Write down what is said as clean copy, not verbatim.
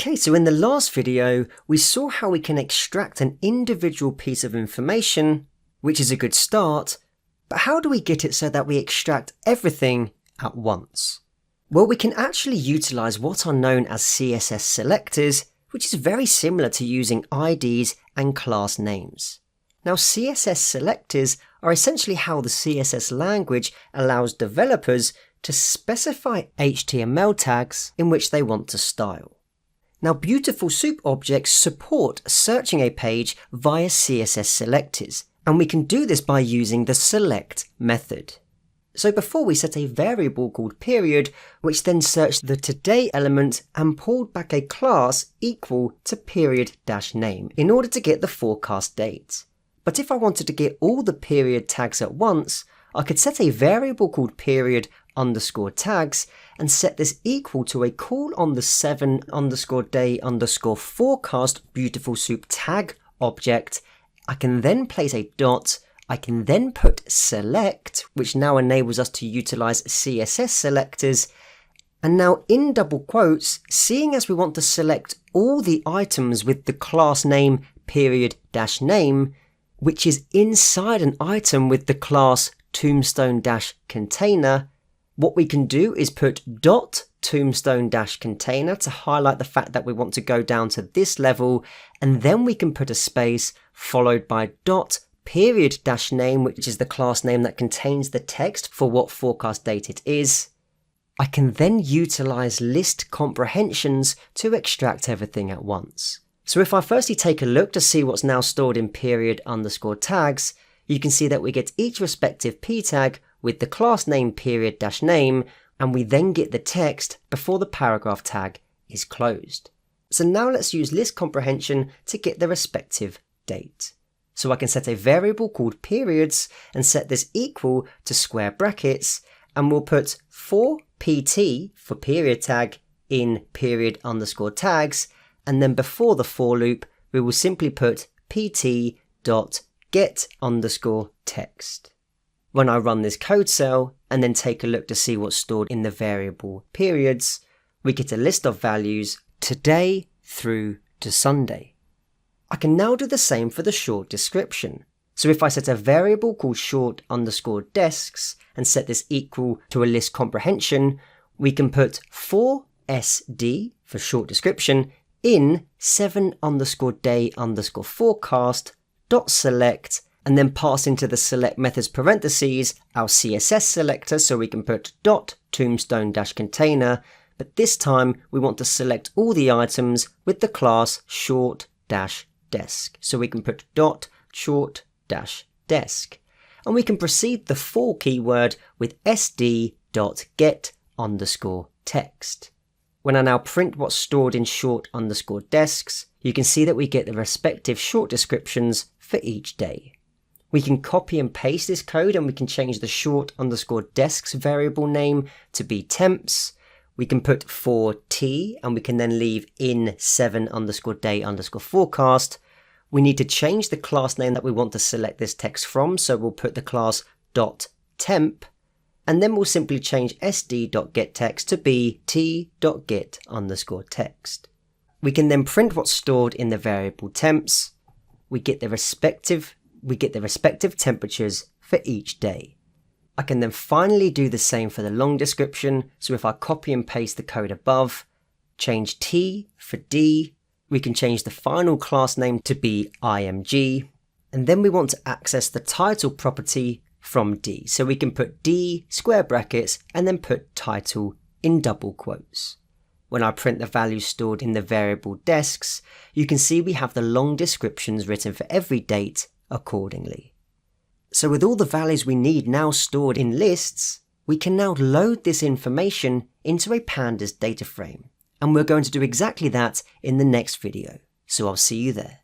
Okay, so in the last video, we saw how we can extract an individual piece of information, which is a good start, but how do we get it so that we extract everything at once? Well, we can actually utilize what are known as CSS selectors, which is very similar to using IDs and class names. Now, CSS selectors are essentially how the CSS language allows developers to specify HTML tags in which they want to style. Now, BeautifulSoup objects support searching a page via CSS selectors, and we can do this by using the select method. So before, we set a variable called period, which then searched the today element and pulled back a class equal to period-name in order to get the forecast date. But if I wanted to get all the period tags at once, I could set a variable called period_tags and set this equal to a call on the 7_day_forecast BeautifulSoup tag object. I can then place a dot. I can then put select, which now enables us to utilize CSS selectors. And now in double quotes, seeing as we want to select all the items with the class name period-name, which is inside an item with the class tombstone-container, what we can do is put dot tombstone-container to highlight the fact that we want to go down to this level, and then we can put a space followed by dot period-name, which is the class name that contains the text for what forecast date it is. I can then utilize list comprehensions to extract everything at once. So if I firstly take a look to see what's now stored in period_tags, you can see that we get each respective p tag with the class name period-name, and we then get the text before the paragraph tag is closed. So now let's use list comprehension to get the respective date. So I can set a variable called periods and set this equal to square brackets, and we'll put for pt for period tag in period_tags, and then before the for loop we will simply put pt.get_text. When I run this code cell and then take a look to see what's stored in the variable periods, we get a list of values today through to Sunday. I can now do the same for the short description. So if I set a variable called short_desks and set this equal to a list comprehension, we can put for sd for short description in 7_day_forecast.select, and then pass into the select method's parentheses our CSS selector, so we can put dot tombstone-container, but this time we want to select all the items with the class short-desk, so we can put dot short-desk, and we can precede the for keyword with sd.get_text. When I now print what's stored in short_desks, you can see that we get the respective short descriptions for each day. We can copy and paste this code, and we can change the short_desks variable name to be temps. We can put for t, and we can then leave in 7_day_forecast. We need to change the class name that we want to select this text from, so we'll put the class .temp, and then we'll simply change sd.getText to be t.get_text. We can then print what's stored in the variable temps. We get the respective temperatures for each day. I can then finally do the same for the long description. So if I copy and paste the code above, change t for d, we can change the final class name to be img, and then we want to access the title property from d. So we can put d square brackets and then put title in double quotes. When I print the values stored in the variable desks, you can see we have the long descriptions written for every date accordingly. So with all the values we need now stored in lists, we can now load this information into a pandas data frame. And we're going to do exactly that in the next video. So I'll see you there.